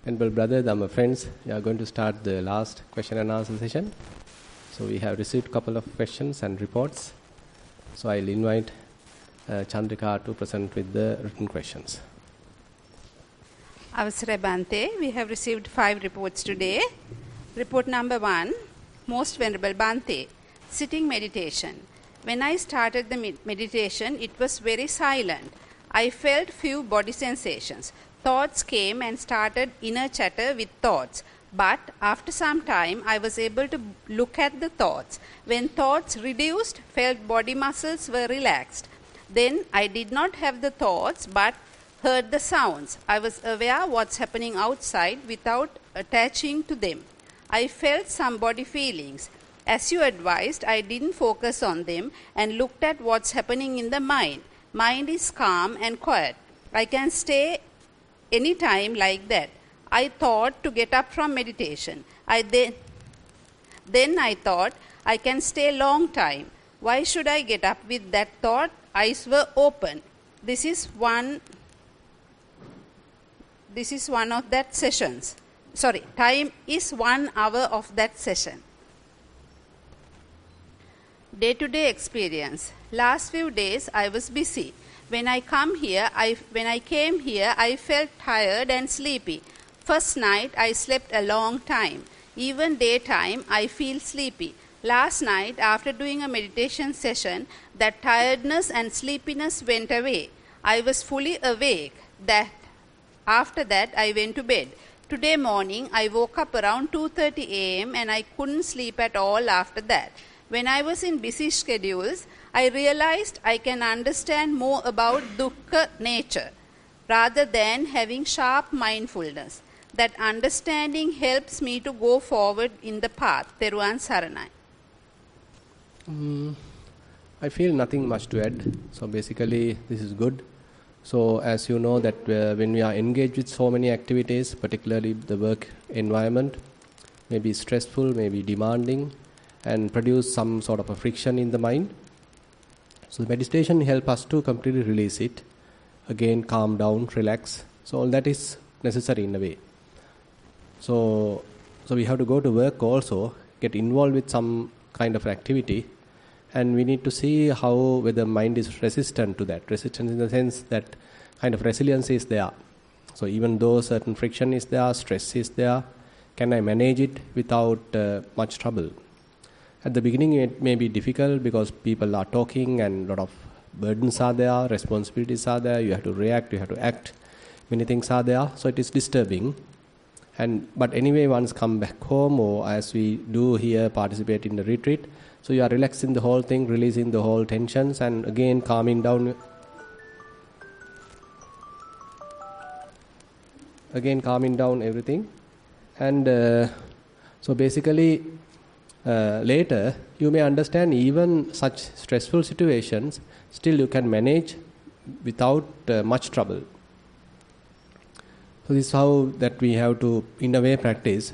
Venerable brothers, my friends, we are going to start the last question and answer session. So we have received a couple of questions and reports. So I'll invite Chandrika to present with the written questions. Avasara Bhante, we have received 5 reports today. Report number 1, Most Venerable Bhante, sitting meditation. When I started the meditation, it was very silent. I felt few body sensations. Thoughts came and started inner chatter with thoughts. But after some time, I was able to look at the thoughts. When thoughts reduced, felt body muscles were relaxed. Then I did not have the thoughts, but heard the sounds. I was aware what's happening outside without attaching to them. I felt some body feelings. As you advised, I didn't focus on them and looked at what's happening in the mind. Mind is calm and quiet. I can stay any time like that. I thought to get up from meditation. Then I thought I can stay long time. Why should I get up with that thought? Eyes were open. This is one of that sessions. Sorry, time is 1 hour of that session. Day-to-day experience. Last few days I was busy. When I came here, I felt tired and sleepy. First night, I slept a long time. Even daytime, I feel sleepy. Last night, after doing a meditation session, that tiredness and sleepiness went away. I was fully awake. After that, I went to bed. Today morning, I woke up around 2:30 a.m. and I couldn't sleep at all after that. When I was in busy schedules, I realized I can understand more about dukkha nature rather than having sharp mindfulness. That understanding helps me to go forward in the path. Theruvan Saranai. I feel nothing much to add. So basically, this is good. So as you know that when we are engaged with so many activities, particularly the work environment, may be stressful, may be demanding, and produce some sort of a friction in the mind. So the meditation helps us to completely release it, again calm down, relax. So all that is necessary in a way. So we have to go to work also, get involved with some kind of activity, and we need to see whether mind is resistant to that. Resistance in the sense that kind of resilience is there. So even though certain friction is there, stress is there, can I manage it without much trouble? At the beginning it may be difficult because people are talking and a lot of burdens are there, responsibilities are there, you have to react, you have to act, many things are there, so it is disturbing. But anyway, once come back home, or as we do here, participate in the retreat, so you are relaxing the whole thing, releasing the whole tensions, and again calming down everything. And so basically later you may understand even such stressful situations still you can manage without much trouble. So this is how that we have to in a way practice.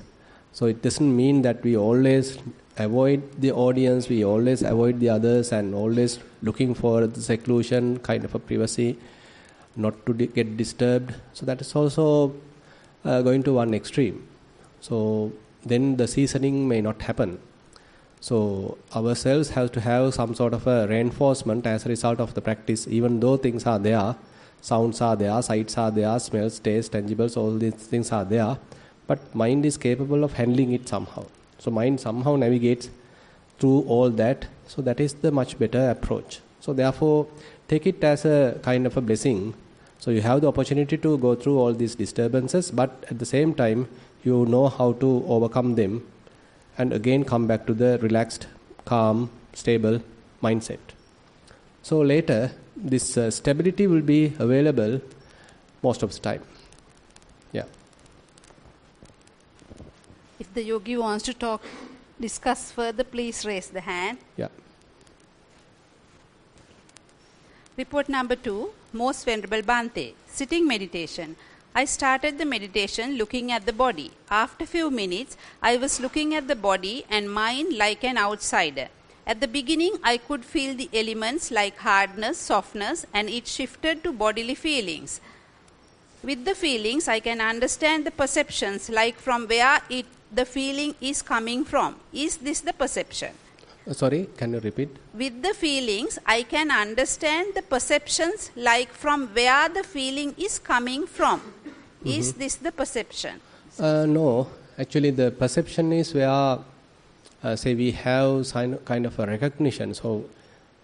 So it doesn't mean that we always avoid the audience, we always avoid the others, and always looking for the seclusion, kind of a privacy, not to get disturbed. So that is also going to one extreme. So then the seasoning may not happen. So ourselves have to have some sort of a reinforcement as a result of the practice, even though things are there, sounds are there, sights are there, smells, taste, tangibles, all these things are there, but mind is capable of handling it somehow. So mind somehow navigates through all that, so that is the much better approach. So therefore, take it as a kind of a blessing. So you have the opportunity to go through all these disturbances, but at the same time, you know how to overcome them and again come back to the relaxed, calm, stable mindset. So later, this stability will be available most of the time. Yeah. If the yogi wants to discuss further, please raise the hand. Yeah. Report number 2, Most Venerable Bhante, sitting meditation. I started the meditation looking at the body. After few minutes, I was looking at the body and mind like an outsider. At the beginning, I could feel the elements like hardness, softness, and it shifted to bodily feelings. With the feelings, I can understand the perceptions, like from where the feeling is coming from. Is this the perception? Sorry, can you repeat? With the feelings, I can understand the perceptions, like from where the feeling is coming from. Is this the perception? No, actually the perception is where, say we have kind of a recognition, so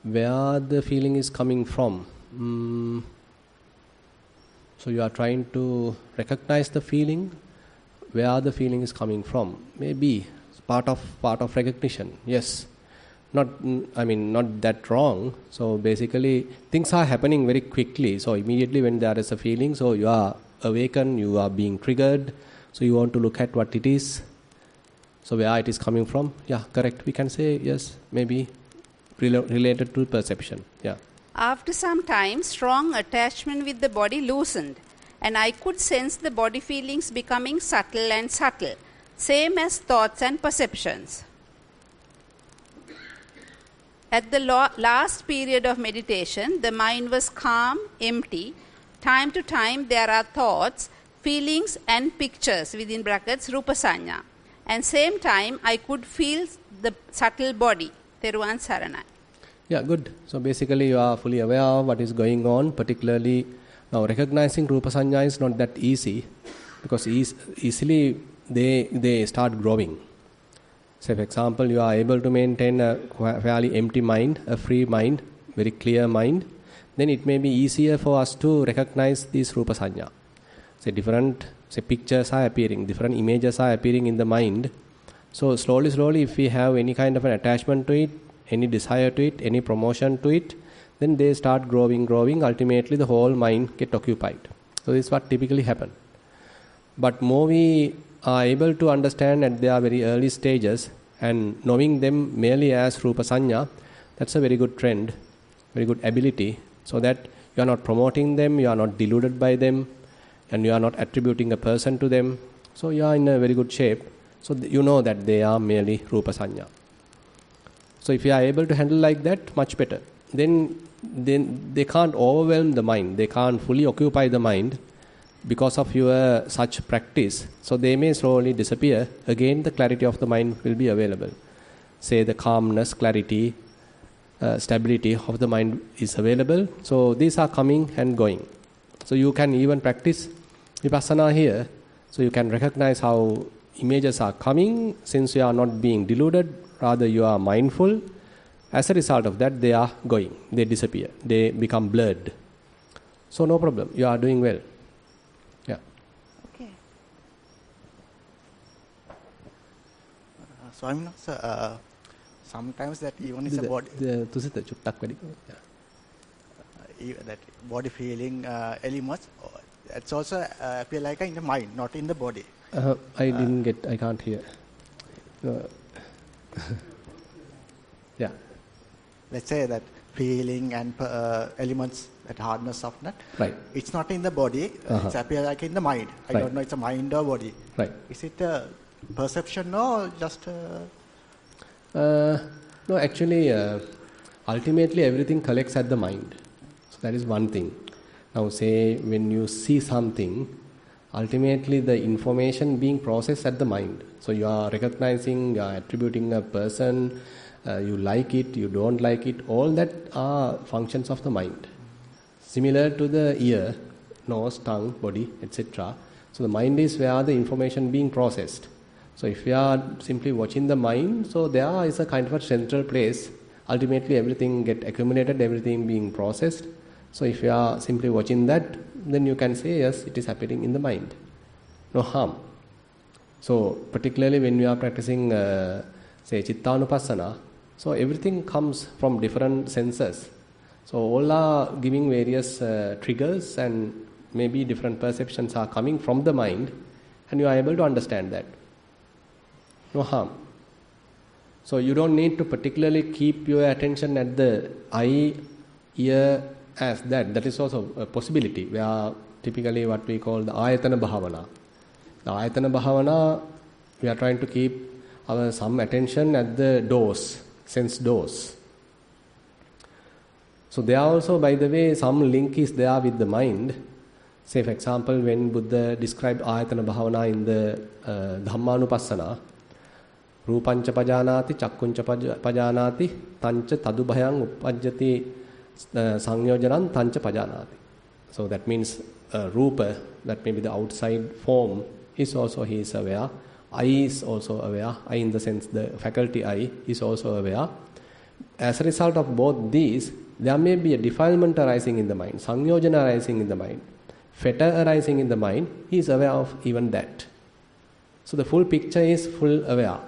where the feeling is coming from. So you are trying to recognize the feeling, where the feeling is coming from. Maybe it's part of recognition. Yes, not that wrong. So basically, things are happening very quickly. So immediately when there is a feeling, so you are awakened, you are being triggered. So you want to look at what it is. So where it is coming from. Yeah, correct. We can say yes, maybe related to perception. Yeah. After some time, strong attachment with the body loosened, and I could sense the body feelings becoming subtle and subtle, same as thoughts and perceptions. At the last period of meditation, the mind was calm, empty. Time to time, there are thoughts, feelings, and pictures within brackets, rupa sanya. And same time, I could feel the subtle body. Theruvan Saranai. Yeah, good. So basically you are fully aware of what is going on, particularly now recognizing Rupa Sanya is not that easy because easily they start growing. Say for example, you are able to maintain a fairly empty mind, a free mind, very clear mind, then it may be easier for us to recognize these Rupa Sanya. Say different pictures are appearing, different images are appearing in the mind. So slowly if we have any kind of an attachment to it, any desire to it, any promotion to it, then they start growing. Ultimately, the whole mind get occupied. So this is what typically happens. But more we are able to understand at their very early stages and knowing them merely as Rupa Sanya, that's a very good trend, very good ability, so that you are not promoting them, you are not deluded by them, and you are not attributing a person to them. So you are in a very good shape. So you know that they are merely Rupa Sanya. So if you are able to handle like that, much better. Then they can't overwhelm the mind. They can't fully occupy the mind because of your such practice. So they may slowly disappear. Again, the clarity of the mind will be available. Say the calmness, clarity, stability of the mind is available. So these are coming and going. So you can even practice Vipassana here. So you can recognize how images are coming since you are not being deluded. Rather, you are mindful. As a result of that, they are going. They disappear. They become blurred. So no problem. You are doing well. Yeah. Okay. So I'm not. Sometimes that even is a body. That body feeling elements. It's also appear like in the mind, not in the body. I didn't get. I can't hear. Yeah. Let's say that feeling and elements, that hardness, softness. Right. It's not in the body. It's appear like in the mind. I don't know. It's a mind or body. Right. Is it a perception or just? No, actually, ultimately everything collects at the mind. So that is one thing. Now, say when you see something, ultimately the information being processed at the mind. So you are recognizing, you are attributing a person, you like it, you don't like it, all that are functions of the mind. Similar to the ear, nose, tongue, body, etc. So the mind is where the information being processed. So if you are simply watching the mind, so there is a kind of a central place. Ultimately everything get accumulated, everything being processed. So if you are simply watching that, then you can say, yes, it is happening in the mind. No harm. So particularly when you are practicing, say, Chittanupassana, so everything comes from different senses. So all are giving various triggers and maybe different perceptions are coming from the mind and you are able to understand that. No harm. So you don't need to particularly keep your attention at the eye, ear, as that. That is also a possibility. We are typically what we call the ayatana bhavana. The ayatana bhavana, we are trying to keep our some attention at the doors, sense doors. So there also, by the way, some link is there with the mind. Say for example, when Buddha described Ayatana Bhavana in the Dhammanupassana, Rupancha pajanati, Chakkuncha pajanati, Tancha tadubhayang uppajjati sangyojanam Tancha pajanati. So that means Rupa, that may be the outside form, is also he is aware. I is also aware. I in the sense the faculty I is also aware. As a result of both these, there may be a defilement arising in the mind, sangyojana arising in the mind, fetter arising in the mind. He is aware of even that. So the full picture is full aware.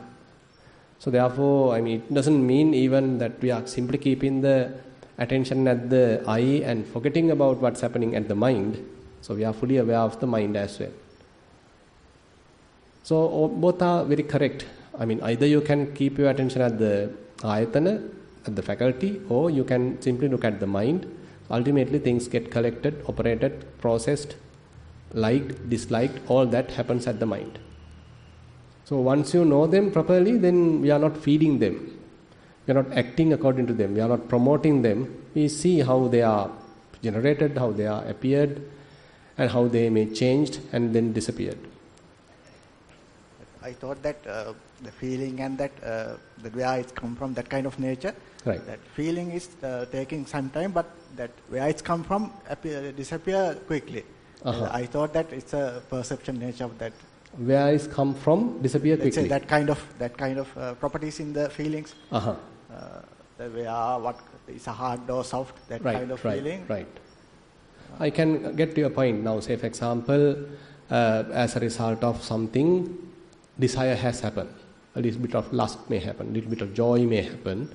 So therefore, it doesn't mean even that we are simply keeping the attention at the eye and forgetting about what's happening at the mind. So we are fully aware of the mind as well. So both are very correct. Either you can keep your attention at the ayatana, at the faculty, or you can simply look at the mind. Ultimately things get collected, operated, processed, liked, disliked, all that happens at the mind. So once you know them properly, then we are not feeding them. We are not acting according to them. We are not promoting them. We see how they are generated, how they are appeared, and how they may changed and then disappeared. I thought that the feeling and that where it's come from, that kind of nature. Right. That feeling is taking some time, but that where it's come from disappear quickly. Uh-huh. I thought that it's a perception nature of that. Where it's come from disappear quickly. Let's say that kind of properties in the feelings. Uh-huh. Where what is a hard or soft, that kind of feeling. Right. I can get to your point now. Say for example, as a result of something, desire has happened. A little bit of lust may happen, a little bit of joy may happen.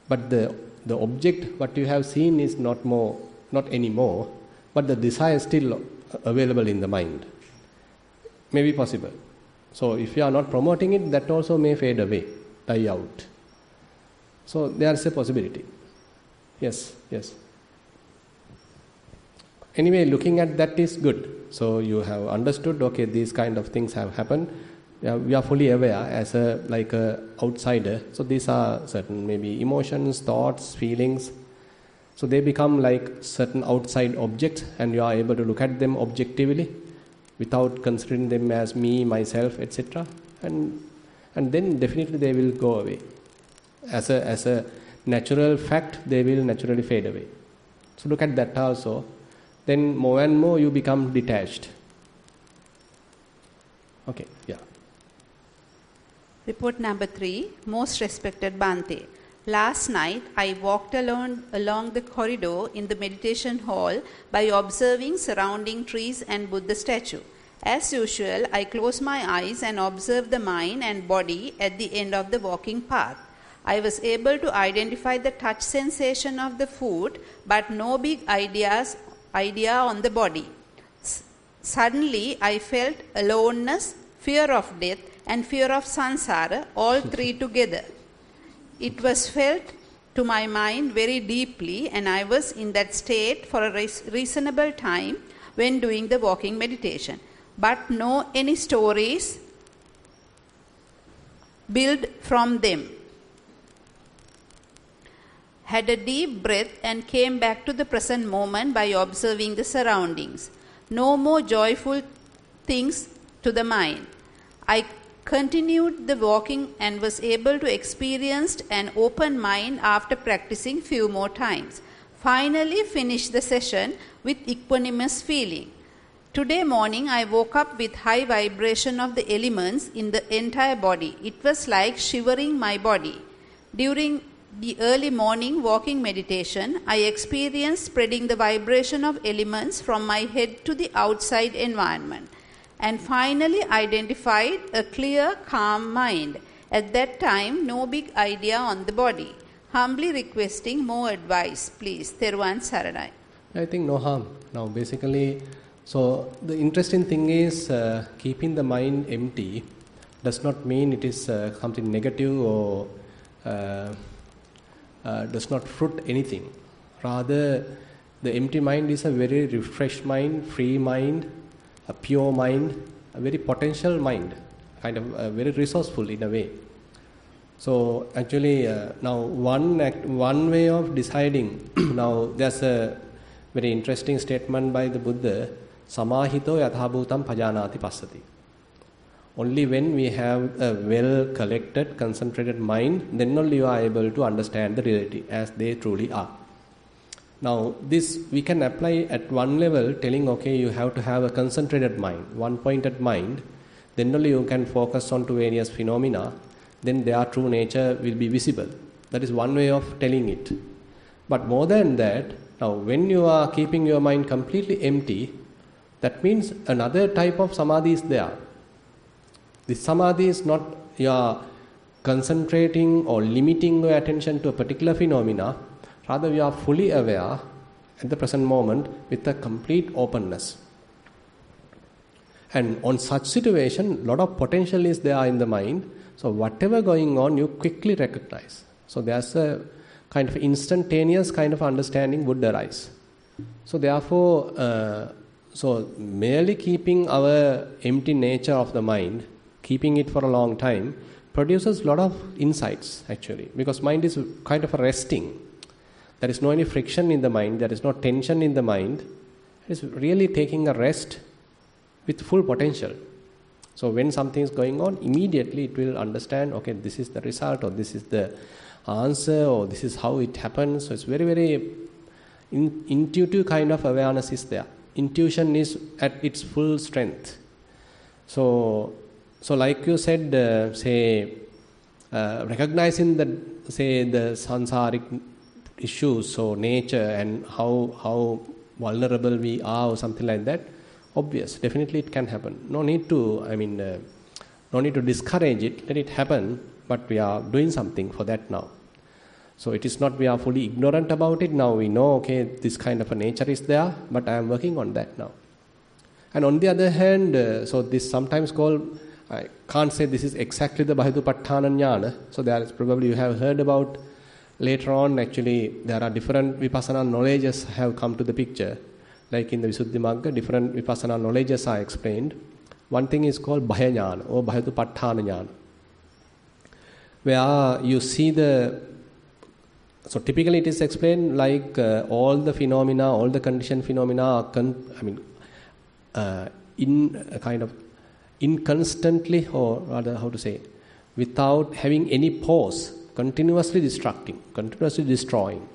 But the object, what you have seen is not anymore, but the desire is still available in the mind. May be possible. So if you are not promoting it, that also may fade away, die out. So there is a possibility. Yes. Anyway, looking at that is good. So you have understood, okay, these kind of things have happened. We are fully aware as a outsider. So these are certain maybe emotions, thoughts, feelings. So they become like certain outside objects, and you are able to look at them objectively without considering them as me, myself, etc. And then definitely they will go away. As a natural fact, they will naturally fade away. So look at that also. Then more and more you become detached. Okay, yeah. Report number 3, most respected Bhante. Last night I walked along the corridor in the meditation hall by observing surrounding trees and Buddha statue. As usual, I closed my eyes and observed the mind and body at the end of the walking path. I was able to identify the touch sensation of the foot, but no big idea on the body. Suddenly I felt aloneness, fear of death, and fear of samsara, all three together. It was felt to my mind very deeply, and I was in that state for a reasonable time when doing the walking meditation. But no any stories built from them. Had a deep breath and came back to the present moment by observing the surroundings. No more joyful things to the mind. I continued the walking and was able to experience an open mind after practicing few more times. Finally finished the session with equanimous feeling. Today morning I woke up with high vibration of the elements in the entire body. It was like shivering my body. During the early morning walking meditation, I experienced spreading the vibration of elements from my head to the outside environment, and finally identified a clear, calm mind. At that time, no big idea on the body. Humbly requesting more advice, please. Theruvan Saranai. I think no harm. Now, basically, so the interesting thing is keeping the mind empty does not mean it is something negative or does not fruit anything. Rather, the empty mind is a very refreshed mind, free mind, a pure mind, a very potential mind, kind of very resourceful in a way. So actually, now one way of deciding. Now there's a very interesting statement by the Buddha, samahito yathabhutam pajanati passati. Only when we have a well collected, concentrated mind, then only you are able to understand the reality as they truly are. Now, this we can apply at one level, telling, okay, you have to have a concentrated mind, one-pointed mind, then only you can focus on to various phenomena, then their true nature will be visible. That is one way of telling it. But more than that, now when you are keeping your mind completely empty, that means another type of samadhi is there. This samadhi is not you are concentrating or limiting your attention to a particular phenomena, rather you are fully aware at the present moment with a complete openness. And on such situation, lot of potential is there in the mind, so whatever going on, you quickly recognize. So there's a kind of instantaneous kind of understanding would arise. So therefore, so merely keeping our empty nature of the mind, keeping it for a long time, produces a lot of insights actually, because mind is kind of a resting. There is no any friction in the mind, there is no tension in the mind. It is really taking a rest with full potential. So when something is going on, immediately it will understand, okay, this is the result, or this is the answer, or this is how it happens. So it's very, very intuitive kind of awareness is there. Intuition is at its full strength. So like you said, recognizing the sansaric issues, so nature and how vulnerable we are or something like that, obvious, definitely it can happen. No need to discourage it, let it happen, but we are doing something for that now. So it is not we are fully ignorant about it, now we know, okay, this kind of a nature is there, but I am working on that now. And on the other hand, so this sometimes called, I can't say this is exactly the Bahidupatthana Jnana, so there is probably you have heard about later on, actually there are different Vipassana knowledges have come to the picture. Like in the Visuddhimagga, different Vipassana knowledges are explained. One thing is called Bhaya Jnana or Bahidupatthana Jnana, where you see so typically it is explained like all the phenomena, all the conditioned phenomena are inconstantly, or rather how to say, without having any pause, continuously destructing, continuously destroying.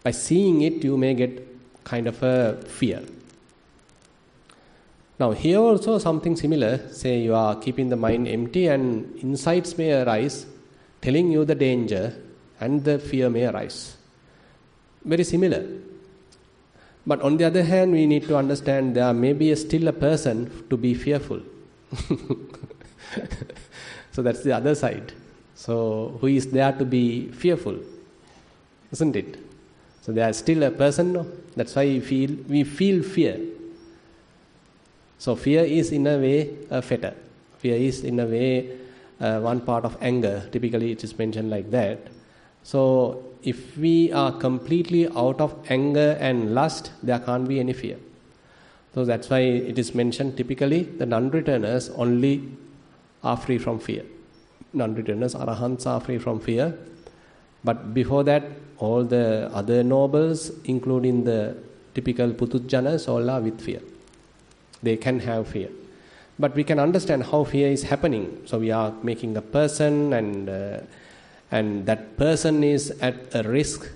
By seeing it, you may get kind of a fear. Now here also something similar, say you are keeping the mind empty and insights may arise telling you the danger and the fear may arise. Very similar. But on the other hand, we need to understand there may be still a person to be fearful. So that's the other side. So who is there to be fearful? Isn't it? So there is still a person, that's why we feel fear. So fear is in a way a fetter. Fear is in a way one part of anger. Typically it is mentioned like that. So if we are completely out of anger and lust, there can't be any fear. So that's why it is mentioned typically the non-returners only are free from fear. Non-returners, arahants are free from fear. But before that, all the other nobles, including the typical putujjanas, all are with fear. They can have fear. But we can understand how fear is happening. So we are making a person and that person is at a risk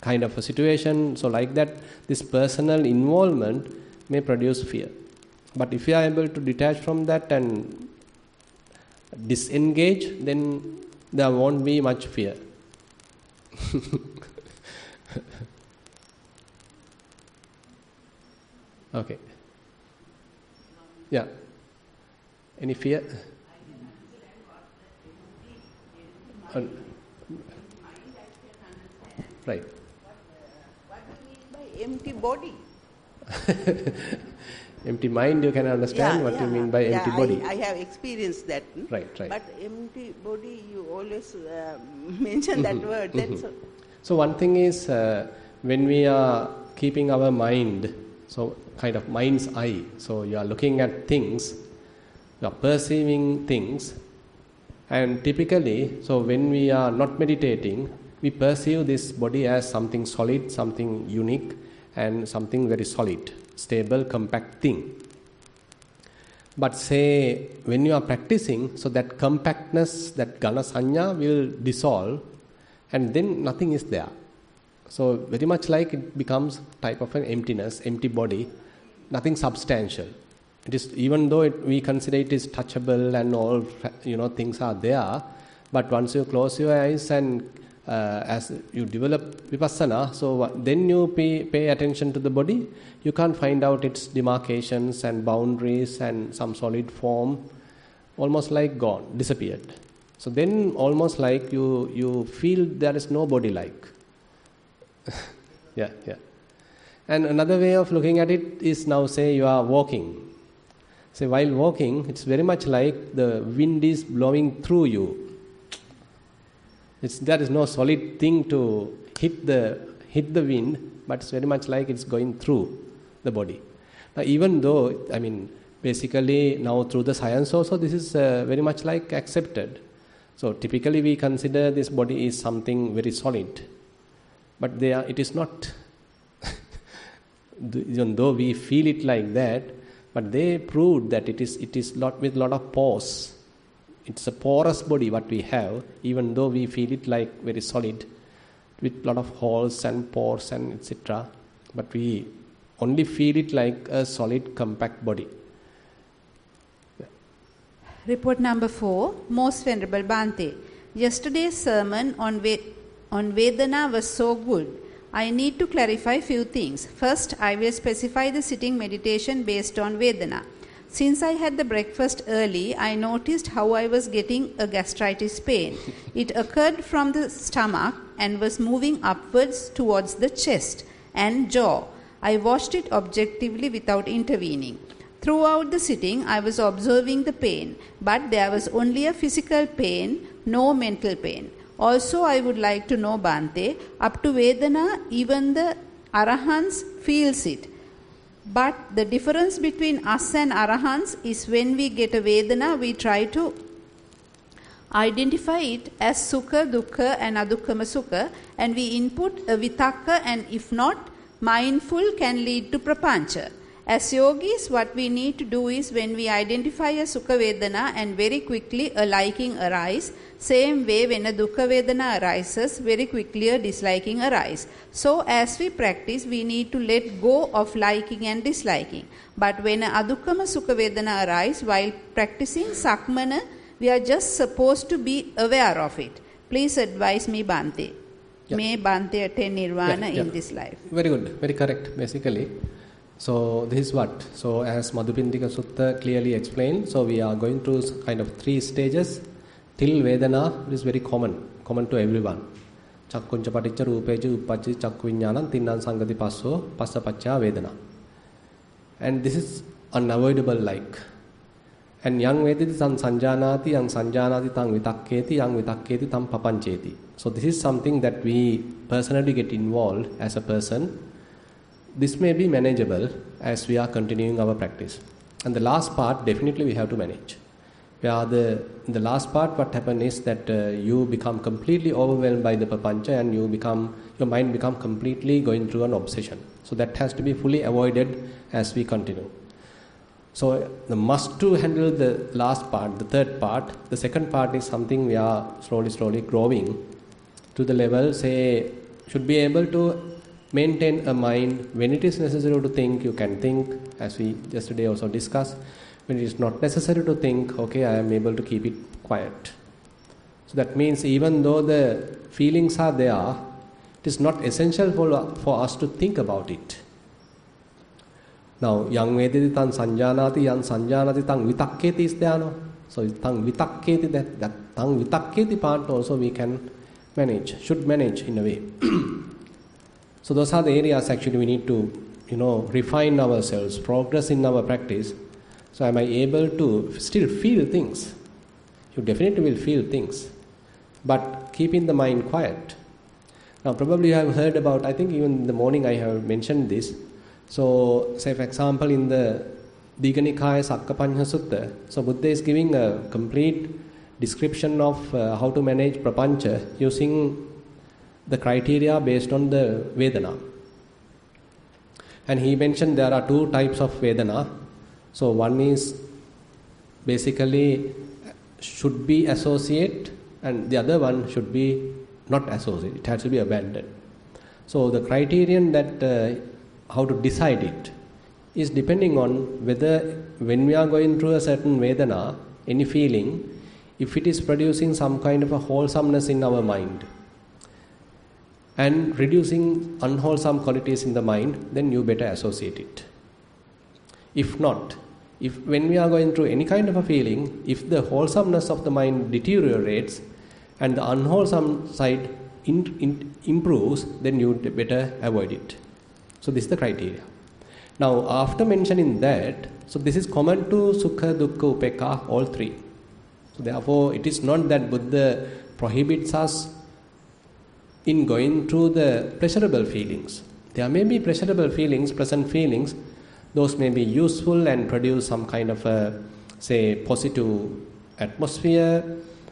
kind of a situation. So like that, this personal involvement may produce fear. But if you are able to detach from that and disengage, then there won't be much fear. Okay. Yeah. Any fear? Right. What do you mean by empty body? Empty mind, you can understand what you mean by empty body. I have experienced that. Right. But empty body, you always mention that word. So one thing is when we are keeping our mind, so kind of mind's eye, so you are looking at things, you are perceiving things, and typically, so when we are not meditating, we perceive this body as something solid, something unique, and something very solid, stable, compact thing. But say when you are practicing, so that compactness, that Gana Sanya will dissolve and then nothing is there. So very much like it becomes type of an emptiness, empty body, nothing substantial. It is, even though we consider it is touchable and all, things are there, but once you close your eyes and as you develop Vipassana, so then you pay attention to the body, you can't find out its demarcations and boundaries and some solid form, almost like gone, disappeared. So then almost like you feel there is no body like. Yeah. And another way of looking at it is now say you are walking. Say while walking, it's very much like the wind is blowing through you. There is no solid thing to hit the wind, but it's very much like it's going through the body. Now, even though, basically now through the science also, this is very much like accepted. So typically we consider this body is something very solid, but it is not. Even though we feel it like that, but they proved that it is with lot of pores. It's a porous body what we have, even though we feel it like very solid, with lot of holes and pores and etc. But we only feel it like a solid, compact body. Yeah. Report number 4, Most Venerable Bhante. Yesterday's sermon on Vedana was so good. I need to clarify few things. First, I will specify the sitting meditation based on Vedana. Since I had the breakfast early, I noticed how I was getting a gastritis pain. It occurred from the stomach and was moving upwards towards the chest and jaw. I watched it objectively without intervening. Throughout the sitting, I was observing the pain, but there was only a physical pain, no mental pain. Also, I would like to know, Bhante, up to Vedana, even the Arahants feels it. But the difference between us and Arahants is when we get a Vedana, we try to identify it as Sukha, Dukkha and Adukkama Sukha, and we input a Vitakka, and if not, mindful can lead to Prapancha. As yogis, what we need to do is when we identify a Sukha Vedana and very quickly a liking arises, same way when a Dukkha Vedana arises, very quickly a disliking arises. So as we practice, we need to let go of liking and disliking. But when a Adukkama Sukha Vedana arises, while practicing Sakmana, we are just supposed to be aware of it. Please advise me, Bhante. Yeah. May Bhante attain Nirvana in this life. Very good, very correct, basically. So this is what? So as Madhupindika Sutta clearly explained, so we are going through kind of 3 stages. Till Vedana, it is very common to everyone. Chakkuncha paticca rupeja uppajja chakku viññānam tinnan sangati passo passa pacca Vedana. And this is unavoidable like. And yang vedati tam sanjanati, yang sanjanati tam vitakketi, yang vitakketi tam papancheti. So this is something that we personally get involved as a person. This may be manageable as we are continuing our practice. And the last part, definitely we have to manage. In the last part, what happens is that you become completely overwhelmed by the papancha and your mind become completely going through an obsession. So that has to be fully avoided as we continue. So the must to handle the last part, the third part. The second part is something we are slowly growing to the level, say, should be able to maintain a mind. When it is necessary to think, you can think, as we yesterday also discussed. When it is not necessary to think, okay, I am able to keep it quiet. So that means even though the feelings are there, it is not essential for us to think about it. Now, yang vedati tan sanjanati, yang sanjanati tan vitakketi is there, no? So tan vitakketi, that tan vitakketi part also we can manage, should manage in a way. So those are the areas actually we need to, refine ourselves, progress in our practice. So am I able to still feel things? You definitely will feel things, but keeping the mind quiet. Now probably you have heard about, I think even in the morning I have mentioned this. So say for example in the Digha Nikaya Sakkapanya Sutta, so Buddha is giving a complete description of how to manage prapancha using the criteria based on the Vedana. And he mentioned there are two types of Vedana. So one is basically should be associate, and the other one should be not associate. It has to be abandoned. So the criterion that how to decide it is depending on whether when we are going through a certain Vedana, any feeling, if it is producing some kind of a wholesomeness in our mind and reducing unwholesome qualities in the mind, then you better associate it. If not, if when we are going through any kind of a feeling, if the wholesomeness of the mind deteriorates and the unwholesome side improves, then you better avoid it. So this is the criteria. Now after mentioning that, so this is common to Sukha, Dukkha, Upekha, all three. So therefore it is not that Buddha prohibits us in going through the pleasurable feelings. There may be pleasurable feelings, pleasant feelings. Those may be useful and produce some kind of a, say, positive atmosphere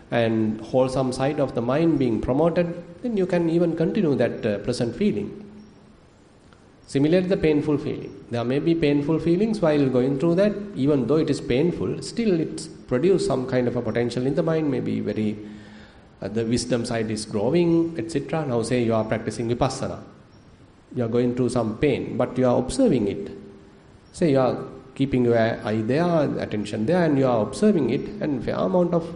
and wholesome side of the mind being promoted. Then you can even continue that pleasant feeling. Similarly, the painful feeling. There may be painful feelings while going through that. Even though it is painful, still it's produced some kind of a potential in the mind, maybe very the wisdom side is growing, etc. Now say you are practicing Vipassana. You are going through some pain, but you are observing it. Say you are keeping your eye there, attention there, and you are observing it, and fair amount of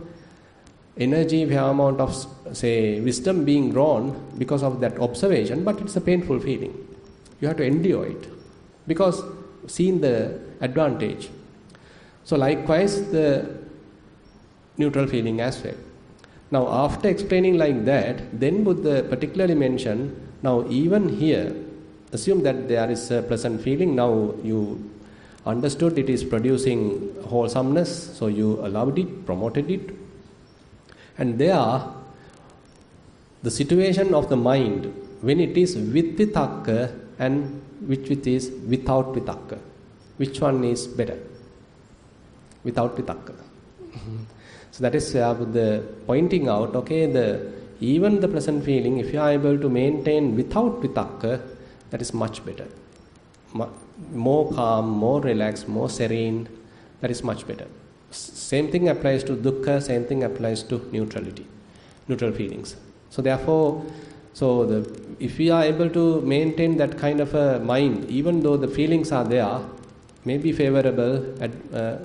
energy, fair amount of, say, wisdom being grown because of that observation, but it's a painful feeling. You have to endure it because seeing the advantage. So likewise the neutral feeling as well. Now after explaining like that, then Buddha particularly mentioned, now even here, assume that there is a pleasant feeling, now you understood it is producing wholesomeness, so you allowed it, promoted it. And there, the situation of the mind, when it is with vitakka and which it is without vitakka, which one is better? Without vitakka. So that is Buddha pointing out, okay, even the pleasant feeling, if you are able to maintain without vitakka, that is much better. More calm, more relaxed, more serene, that is much better. Same thing applies to dukkha, same thing applies to neutrality, neutral feelings. So therefore, if we are able to maintain that kind of a mind, even though the feelings are there, may be favorable,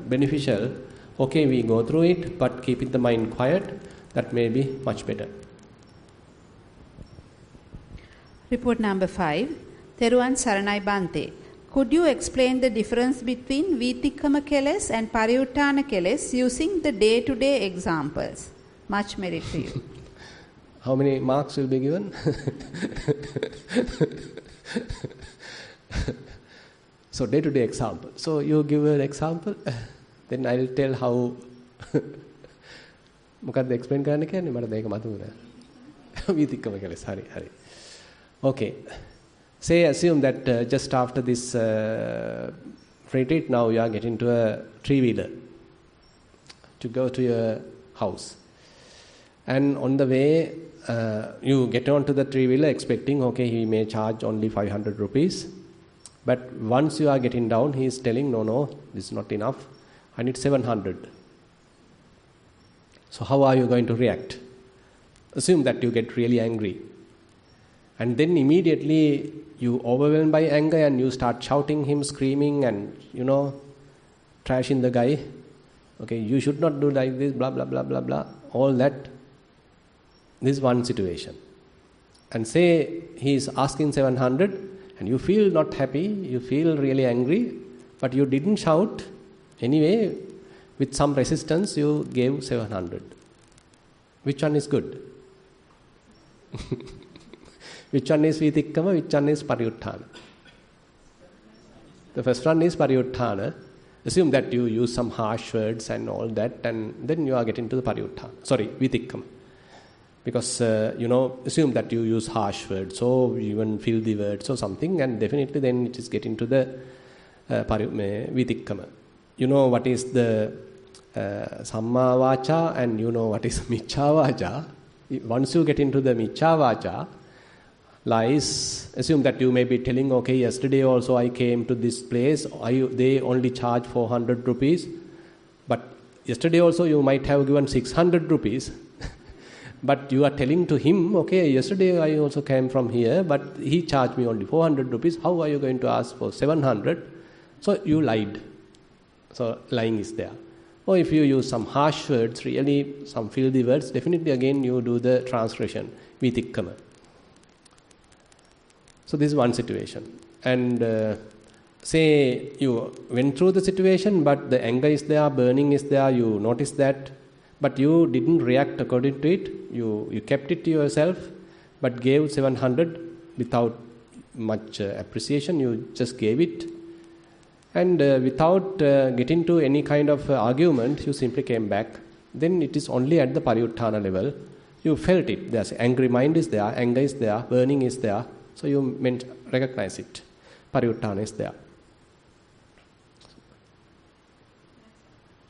beneficial, okay, we go through it, but keeping the mind quiet, that may be much better. Report number 5. Theruvan Saranai Bante. Could you explain the difference between Vitikkama keles and Pariyuttana keles using the day-to-day examples? Much merit to you. How many marks will be given? So day-to-day example. So you give an example, then I will tell how. මොකක්ද explain කරන්න කියන්නේ මට මේක මතක නෑ. වීතික්කම කෙලෙස් හරි. Okay. Say assume that just after this retreat, now you are getting to a three-wheeler to go to your house. And on the way, you get onto the three-wheeler expecting, okay, he may charge only 500 rupees. But once you are getting down, he is telling, no, this is not enough. I need 700. So how are you going to react? Assume that you get really angry. And then immediately you overwhelmed by anger and you start shouting him, screaming and, trashing the guy. Okay, you should not do like this, blah, blah, blah, blah, blah. All that. This is one situation. And say he is asking 700 and you feel not happy, you feel really angry, but you didn't shout. Anyway, with some resistance, you gave 700. Which one is good? Which one is Vitikkama, which one is Pariyuttana? The first one is Pariyuttana. Assume that you use some harsh words and all that, and then you are getting to the Vitikkama. Because, assume that you use harsh words, or even filthy words or something, and definitely then it is getting to the Vitikkama. You know what is the Samma Vacha, and you know what is Miccha Vacha. Once you get into the Miccha Vacha, lies. Assume that you may be telling, okay, yesterday also I came to this place, they only charge 400 rupees, but yesterday also you might have given 600 rupees. But you are telling to him, okay, yesterday I also came from here, but he charged me only 400 rupees. How are you going to ask for 700? So you lied. So lying is there. Or if you use some harsh words, really some filthy words, definitely again you do the transgression, vitikkama. So this is one situation. And say you went through the situation, but the anger is there, burning is there, you notice that, but you didn't react according to it. You kept it to yourself, but gave 700 without much appreciation. You just gave it. And without getting to any kind of argument, you simply came back. Then it is only at the pariyuttana level. You felt it. There's angry mind is there, anger is there, burning is there. So you recognize it. Pariyuttana is there.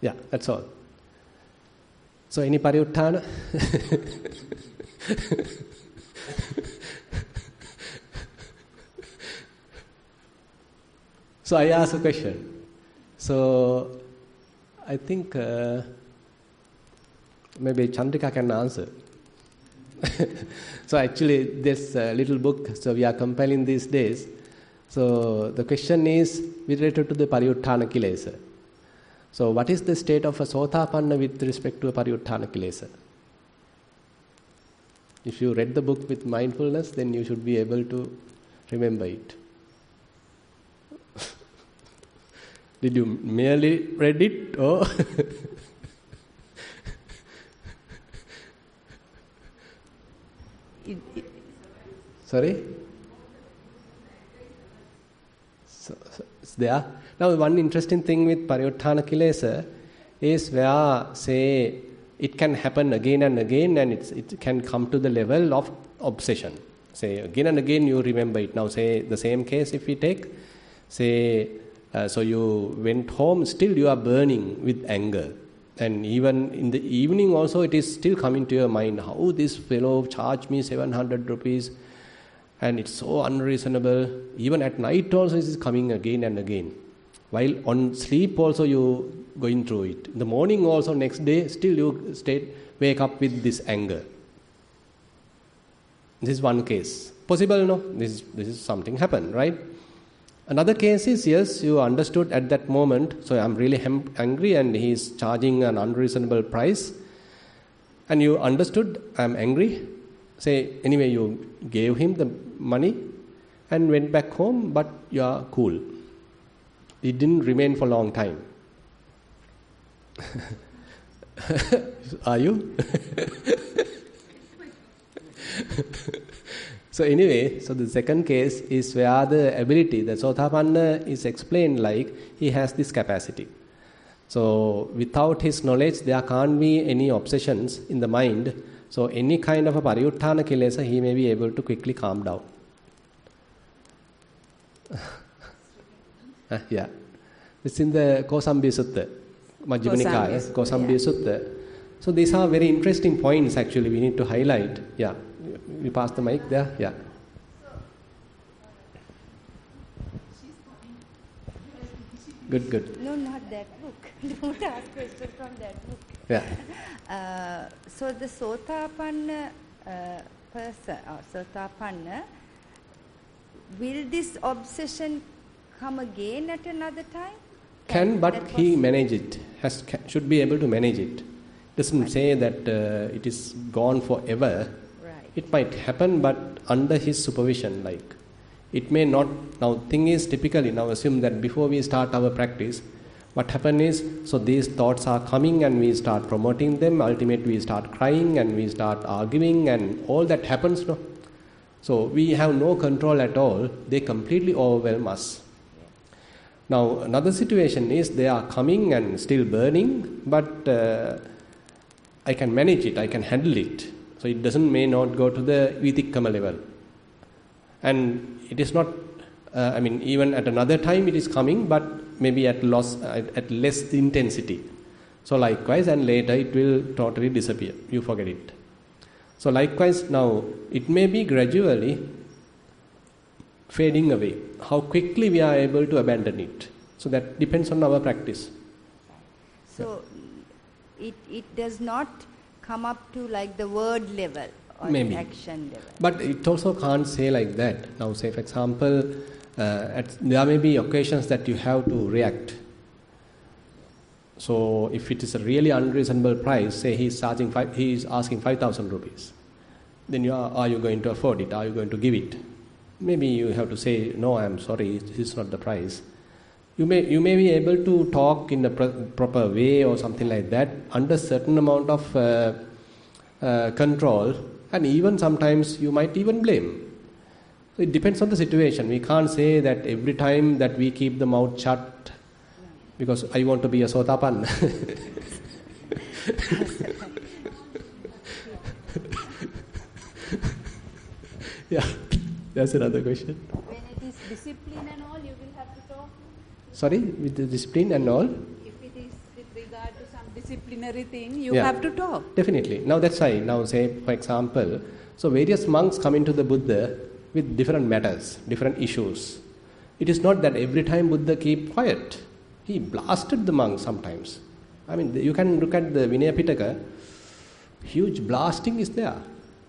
Yeah, that's all. So any pariyuttana? So I ask a question. So I think maybe Chandrika can answer. So actually this little book, so we are compiling these days. So the question is related to the pariyuttana kilesa. So what is the state of a sotapanna with respect to a pariyuttana kilesa? If you read the book with mindfulness, then you should be able to remember it. Did you merely read it or? Sorry? So it's there. Now one interesting thing with pariyuttana kilesa is where, say, it can happen again and again, and it can come to the level of obsession. Say again and again you remember it. Now say the same case if we take, say, so you went home, still you are burning with anger. And even in the evening also it is still coming to your mind, how this fellow charged me 700 rupees and it's so unreasonable. Even at night also it is coming again and again. While on sleep also you going through it. In the morning also next day still you wake up with this anger. This is one case. Possible, no? This is something happened, right? Another case is, yes, you understood at that moment, so I'm really angry and he is charging an unreasonable price. And you understood, I'm angry. Say, anyway, you gave him the money and went back home, but you are cool. It didn't remain for a long time. Are you? So anyway, so the second case is where the ability, the sotapanna is explained like he has this capacity. So without his knowledge, there can't be any obsessions in the mind. So any kind of a pariyuttana kilesa, he may be able to quickly calm down. Yeah. It's in the Kosambi Sutta, Majjhima Nikaya, Kosambi Sutta. So these are very interesting points actually we need to highlight. Yeah. You pass the mic there? Yeah. Good. No, not that book. Don't ask questions from that book. Yeah. So the sotapanna person, or sotapanna, will this obsession come again at another time? Can, but he manage it. Should be able to manage it. Doesn't say that it is gone forever. It might happen, but under his supervision, like. It may not. Now, thing is, typically, now assume that before we start our practice, what happens is, so these thoughts are coming and we start promoting them, ultimately we start crying and we start arguing and all that happens, no? So, we have no control at all, they completely overwhelm us. Now, another situation is, they are coming and still burning, but I can manage it, I can handle it. So it may not go to the vitikkama level. And it is not, even at another time it is coming, but maybe at less intensity. So likewise, and later it will totally disappear. You forget it. So likewise, now it may be gradually, fading away. How quickly we are able to abandon it. So that depends on our practice. So it does not come up to like the word level or Maybe. the action level. But it also can't say like that. Now, say for example, there may be occasions that you have to react. So, if it is a really unreasonable price, say he is asking 5,000 rupees, then are you going to afford it? Are you going to give it? Maybe you have to say, no, I am sorry, this is not the price. You may be able to talk in a proper way or something like that under certain amount of control, and even sometimes you might even blame. So it depends on the situation. We can't say that every time that we keep the mouth shut because I want to be a sotapanna. Yeah, that's another question. When it is discipline and all, you will have to talk. Sorry, with the discipline and all? If it is with regard to some disciplinary thing, you Yeah. have to talk. Definitely. Now that's why, now say for example, so various monks come into the Buddha with different matters, different issues. It is not that every time Buddha keep quiet. He blasted the monks sometimes. I mean, you can look at the Vinaya Pitaka, huge blasting is there.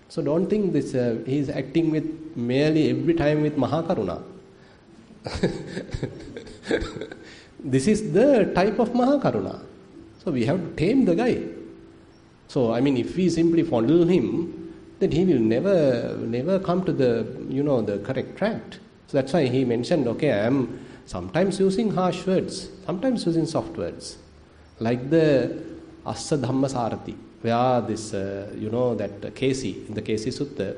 So don't think this he is acting with merely every time with Mahakaruna. This is the type of Mahakaruna. So we have to tame the guy. So I mean, if we simply fondle him, then he will never come to the the correct track. So that's why he mentioned, okay, I am sometimes using harsh words, sometimes using soft words, like the Assa Dhamma Sarati, where this that Kesi in the Kesi Sutta.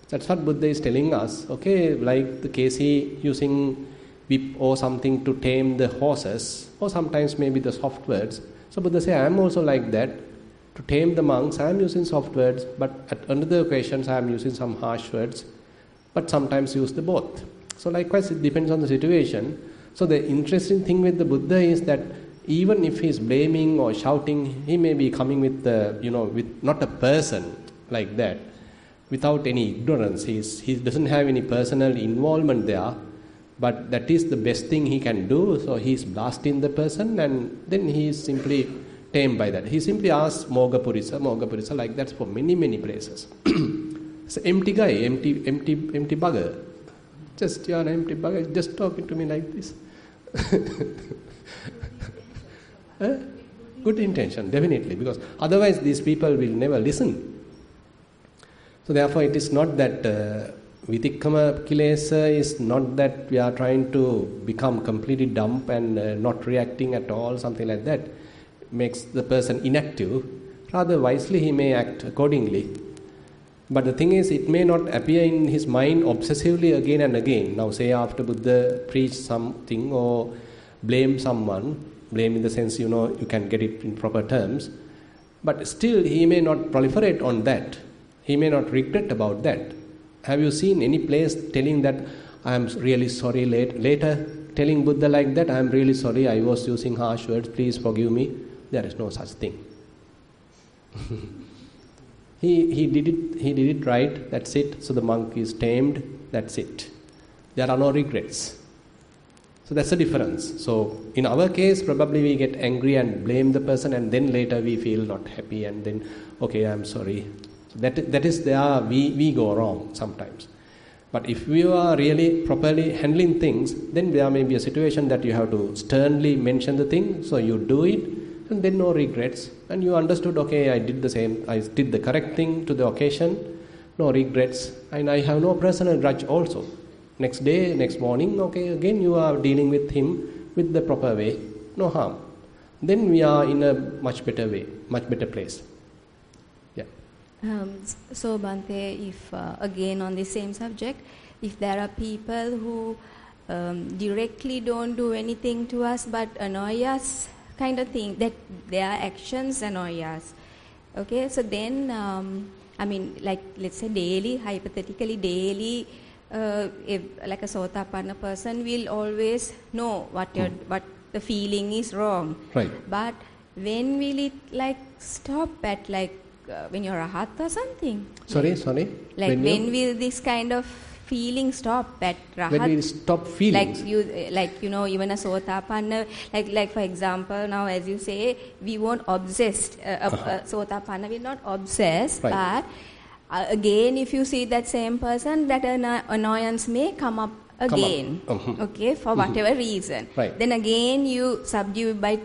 That's what Buddha is telling us. Okay, like the Kesi using whip or something to tame the horses, or sometimes maybe the soft words. So Buddha say, I am also like that. To tame the monks, I am using soft words, but at another occasions I am using some harsh words, but sometimes use the both. So likewise, it depends on the situation. So the interesting thing with the Buddha is that even if he is blaming or shouting, he may be coming with with not a person like that, without any ignorance. He doesn't have any personal involvement there, but that is the best thing he can do. So he is blasting the person, and then he is simply tamed by that. He simply asks Moga Purisa, like that for many places. It's an empty guy, empty bugger. Just you are an empty bugger, just talking to me like this. Good intention, definitely, because otherwise these people will never listen. So therefore it is not that Vitikkama Kilesa is not that we are trying to become completely dumb and not reacting at all, something like that. Makes the person inactive. Rather wisely he may act accordingly. But the thing is, it may not appear in his mind obsessively again and again. Now say after Buddha preached something or blame someone, blame in the sense, you can get it in proper terms, but still he may not proliferate on that. He may not regret about that. Have you seen any place telling that I am really sorry later? Telling Buddha like that, I am really sorry, I was using harsh words, please forgive me. There is no such thing. He did it right, that's it. So the monk is tamed, that's it. There are no regrets. So that's the difference. So in our case, probably we get angry and blame the person, and then later we feel not happy, and then, okay, I'm sorry. So that is there, we go wrong sometimes. But if we are really properly handling things, then there may be a situation that you have to sternly mention the thing, so you do it, and then no regrets, and you understood, okay, I did the correct thing to the occasion, no regrets, and I have no personal grudge also. Next day, next morning, okay, again you are dealing with him with the proper way, no harm. Then we are in a much better way, much better place. Yeah. So Bhante, if again on the same subject, if there are people who directly don't do anything to us but annoy us, kind of thing, that their actions annoy us. Okay, so then, like let's say daily, hypothetically daily, if like a Sotapanna person will always know what the feeling is wrong. Right. But when will it like stop at when you're a Rahat or something? Sorry? Like when will this kind of feeling stop at rahat. When we stop feelings. Even a sotapanna, like for example, now as you say, we won't obsessed. Sotapanna will not obsess, right. but again, if you see that same person, that annoyance may come up again, okay, for whatever reason. Right. Then again, you subdue by,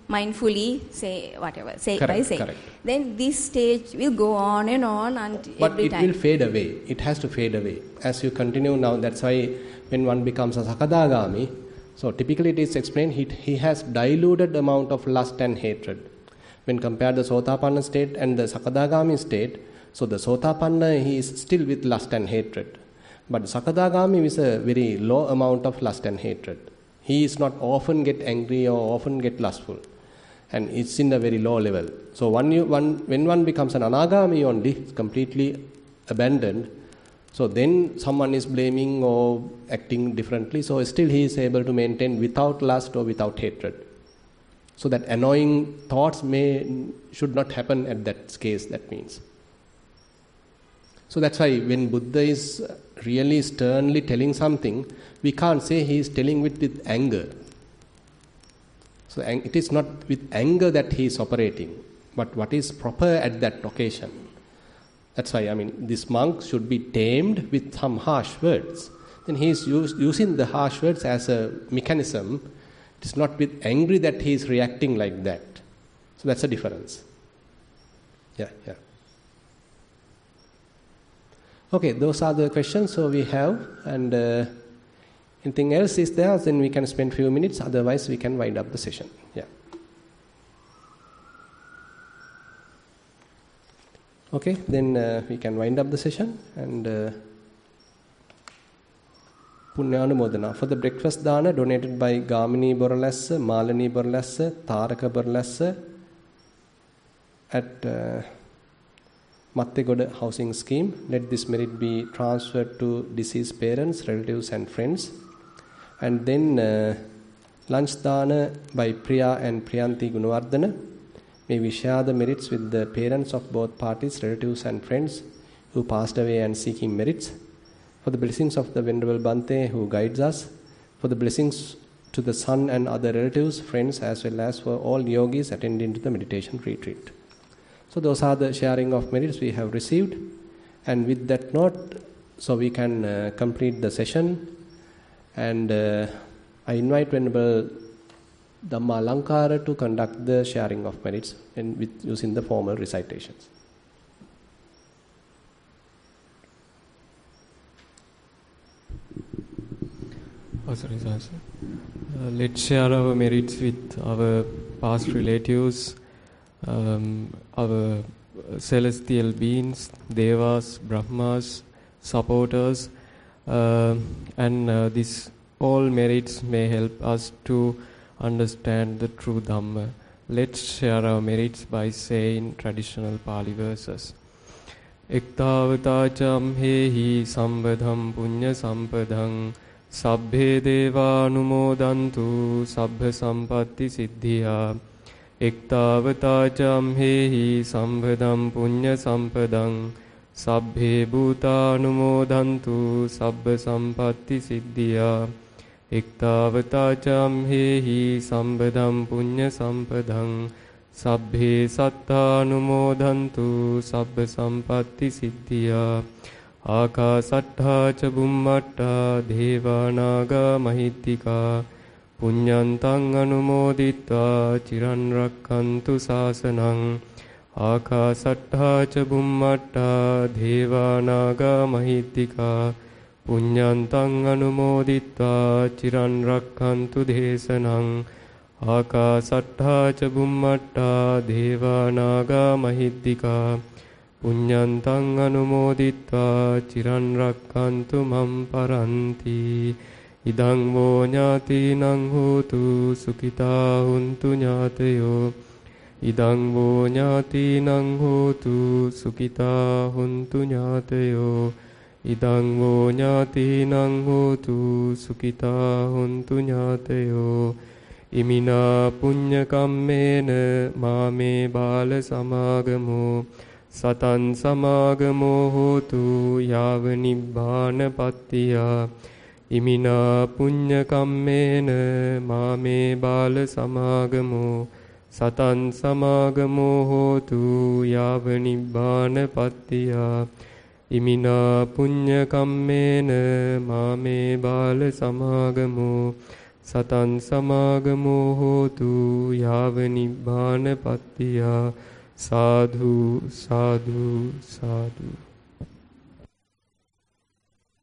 mindfully say whatever, say correct, by saying. Correct. Then this stage will go on and on until but every it time. will fade away. It has to fade away as you continue now. That's why when one becomes a sakadagami, so typically it is explained he has diluted amount of lust and hatred. When compared the sotapanna state and the sakadagami state, so the sotapanna he is still with lust and hatred, but sakadagami is a very low amount of lust and hatred. He is not often get angry or often get lustful, and it's in a very low level. So when one becomes an anagami only, it's completely abandoned, so then someone is blaming or acting differently, so still he is able to maintain without lust or without hatred. So that annoying thoughts should not happen at that case, that means. So that's why when Buddha is really sternly telling something, we can't say he is telling with anger. So it is not with anger that he is operating, but what is proper at that occasion. That's why, this monk should be tamed with some harsh words. Then he is using the harsh words as a mechanism. It is not with anger that he is reacting like that. So that's a difference. Yeah. Okay, those are the questions so we have, and anything else is there, then we can spend few minutes, otherwise we can wind up the session. Yeah. Okay, then we can wind up the session, and Punyanumodana. For the breakfast dana donated by Gamini Borlassa, Malani Borlassa, Taraka Borlassa at Mattegoda housing scheme. Let this merit be transferred to deceased parents, relatives and friends. And then lunch dana by Priya and Priyanti Gunawardana. May we share the merits with the parents of both parties, relatives and friends who passed away and seeking merits. For the blessings of the Venerable Bhante who guides us. For the blessings to the son and other relatives, friends, as well as for all yogis attending to the meditation retreat. So those are the sharing of merits we have received, and with that note, so we can complete the session, and I invite Venerable Dhammalankara to conduct the sharing of merits with using the formal recitations. Let's share our merits with our past relatives, our celestial beings, devas, brahmas, supporters, and this all merits may help us to understand the true Dhamma. Let's share our merits by saying traditional Pali verses. Ektavatacham hehi sambadham punya sampadham sabbhe deva anumodantu sabbha sampatti siddhya. Ektavatacham hehi sambadham punya sampadham sabbhe bhuta anumodantu sabbha sampatti siddhya. Ektavatacham hehi sambadham punya sampadham sabbhe satta anumodantu sabbha sampatti siddhya. Akasattha ca bummatta devanaga mahittika punyantang anumoditva chiran rakkantu sasanang. Akasattha ca bummatta devanaga mahittika punyantang anumoditva chiran rakkantu desanang. Akasattha ca bummatta devanaga mahittika punyantang anumoditva chiran rakkantu mam paranti. Idang vo ñātīnaṃ hotu sukhitā huntu ñātayo. Idang vo ñātīnaṃ hotu sukhitā huntu ñātayo. Idang vo ñātīnaṃ hotu sukhitā huntu ñātayo. Imina punya kammena māme bāla samāgamo සතං සමාගමෝ හෝතු යාව නිබ්බානපත්තියා ඉමිනා පුඤ්ඤ කම්මේන මාමේ බාල සමාගමෝ සතං සමාගමෝ හෝතු යාව නිබ්බානපත්තියා ඉමිනා පුඤ්ඤ කම්මේන මාමේ බාල සමාගමෝ සතං සමාගමෝ හෝතු යාව නිබ්බානපත්තියා සාධු සාධු සාධු